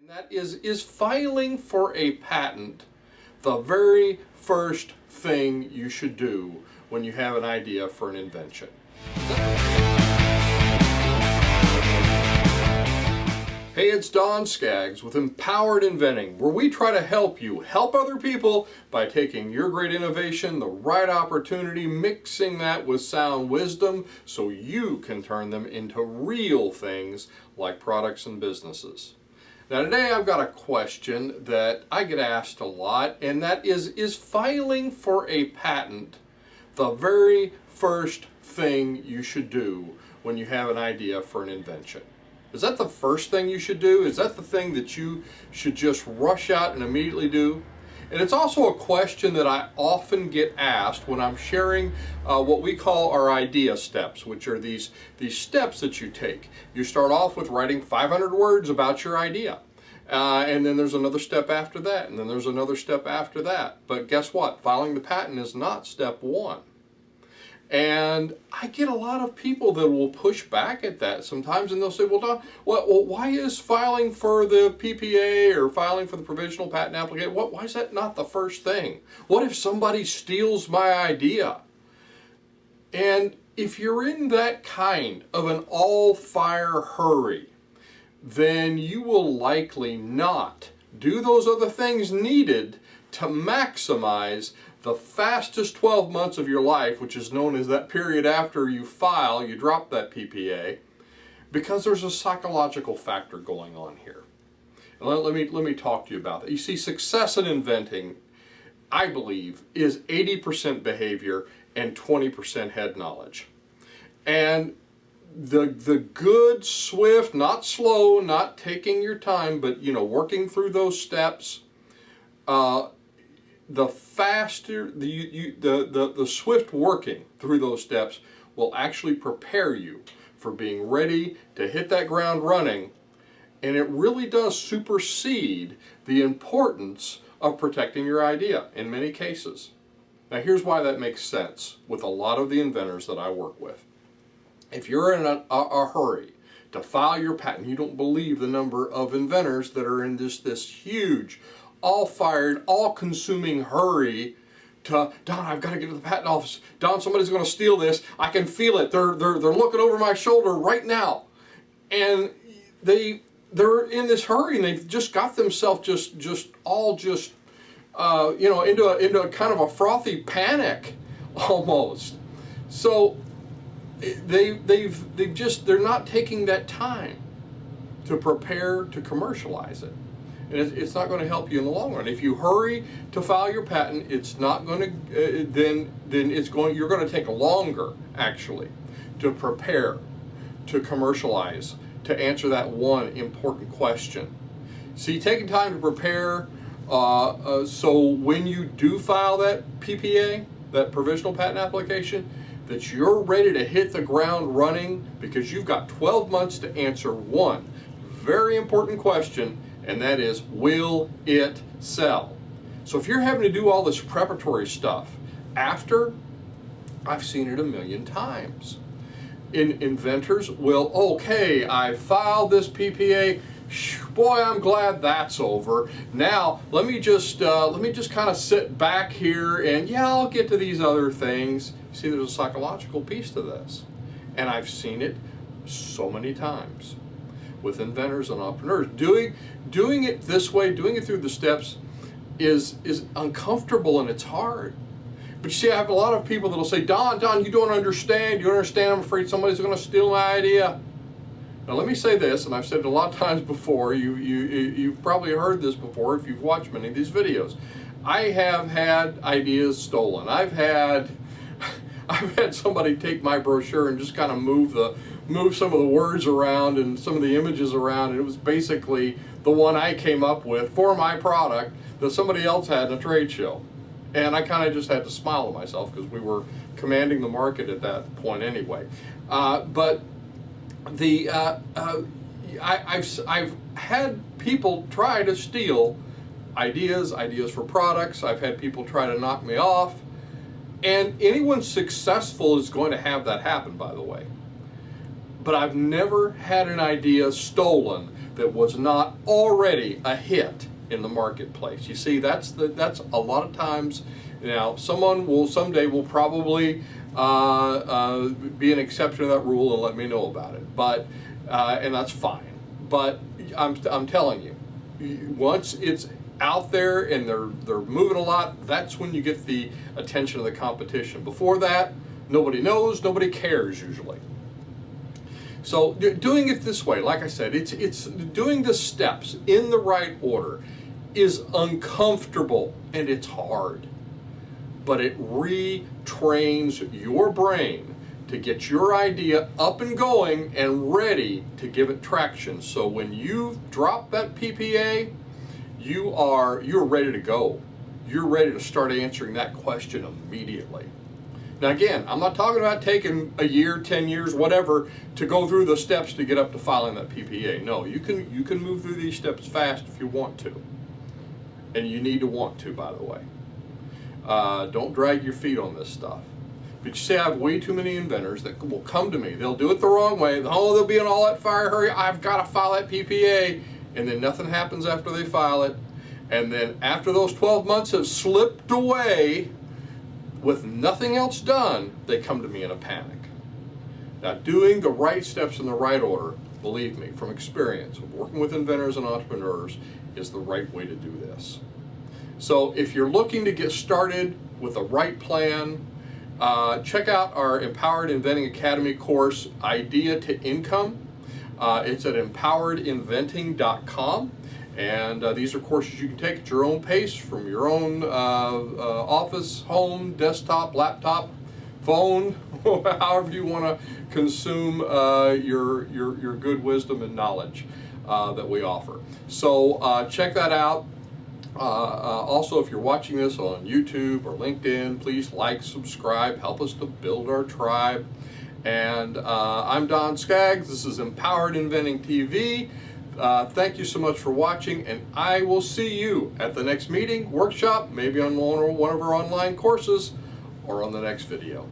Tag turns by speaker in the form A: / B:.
A: That is filing for a patent the very first thing you should do when you have an idea for an invention. Hey, it's Don Skaggs with Empowered Inventing, where we try to help you help other people by taking your great innovation, the right opportunity, mixing that with sound wisdom so you can turn them into real things like products and businesses. Now today I've got a question that I get asked a lot, and that is filing for a patent the very first thing you should do when you have an idea for an invention? Is that the first thing you should do? Is that the thing that you should just rush out and immediately do? And it's also a question that I often get asked when I'm sharing what we call our idea steps, which are these steps that you take. You start off with writing 500 words about your idea. And then there's another step after that, and then there's another step after that. But guess what? Filing the patent is not step one. And I get a lot of people that will push back at that sometimes, and they'll say, well, Don, why is filing for the PPA or filing for the provisional patent application, why is that not the first thing? What if somebody steals my idea? And if you're in that kind of an all-fire hurry, then you will likely not do those other things needed to maximize the fastest 12 months of your life, which is known as that period after you file, you drop that PPA, because there's a psychological factor going on here. And let me talk to you about that. You see, success in inventing, I believe, is 80% behavior and 20% head knowledge. And the good, swift, not slow, not taking your time, but working through those steps, the faster, the swift working through those steps will actually prepare you for being ready to hit that ground running. And it really does supersede the importance of protecting your idea in many cases. Now here's why that makes sense with a lot of the inventors that I work with. If you're in a hurry to file your patent, you don't believe the number of inventors that are in this huge, all-fired, all-consuming hurry to, Don, I've got to get to the patent office. Don, somebody's going to steal this. I can feel it. They're looking over my shoulder right now. And they're in this hurry, and they've just got themselves into a kind of a frothy panic almost. So they're not taking that time to prepare to commercialize it. And it's not going to help you in the long run. If you hurry to file your patent, it's not going to. Then you're going to take longer actually to prepare, to commercialize, to answer that one important question. See, taking time to prepare, so when you do file that PPA, that provisional patent application, that you're ready to hit the ground running, because you've got 12 months to answer one very important question. And that is, will it sell? So if you're having to do all this preparatory stuff after, I've seen it a million times. Inventors will, okay, I filed this PPA. Boy, I'm glad that's over. Now let me just kind of sit back here and I'll get to these other things. See, there's a psychological piece to this, and I've seen it so many times with inventors and entrepreneurs. Doing it this way, doing it through the steps is uncomfortable and it's hard. But you see, I have a lot of people that'll say, Don, you don't understand. You don't understand. I'm afraid somebody's going to steal my idea. Now let me say this, and I've said it a lot of times before. You've probably heard this before if you've watched many of these videos. I have had ideas stolen. I've had somebody take my brochure and just kind of move some of the words around and some of the images around, and it was basically the one I came up with for my product that somebody else had in a trade show. And I kind of just had to smile to myself because we were commanding the market at that point anyway. But I've had people try to steal ideas for products. I've had people try to knock me off. And anyone successful is going to have that happen, by the way. But I've never had an idea stolen that was not already a hit in the marketplace. You see, that's a lot of times. Now, someday will probably be an exception to that rule and let me know about it. But and that's fine. But I'm telling you, once it's out there and they're moving a lot, that's when you get the attention of the competition. Before that, nobody knows, nobody cares usually. So doing it this way, like I said, it's doing the steps in the right order is uncomfortable and it's hard. But it retrains your brain to get your idea up and going and ready to give it traction. So when you drop that PPA, you're ready to go. You're ready to start answering that question immediately. Now again, I'm not talking about taking a year, 10 years, whatever, to go through the steps to get up to filing that PPA. No, you can move through these steps fast if you want to. And you need to want to, by the way. Don't drag your feet on this stuff. But you see, I have way too many inventors that will come to me. They'll do it the wrong way. Oh, they'll be in all that fire hurry. I've got to file that PPA. And then nothing happens after they file it. And then after those 12 months have slipped away with nothing else done, they come to me in a panic. Now, doing the right steps in the right order, believe me, from experience, working with inventors and entrepreneurs, is the right way to do this. So if you're looking to get started with the right plan, check out our Empowered Inventing Academy course, Idea to Income. It's at empoweredinventing.com. And these are courses you can take at your own pace from your own office, home, desktop, laptop, phone, however you want to consume your good wisdom and knowledge that we offer. So check that out. Also, if you're watching this on YouTube or LinkedIn, please like, subscribe, help us to build our tribe. And I'm Don Skaggs. This is Empowered Inventing TV. Thank you so much for watching, and I will see you at the next meeting, workshop, maybe on one of our online courses, or on the next video.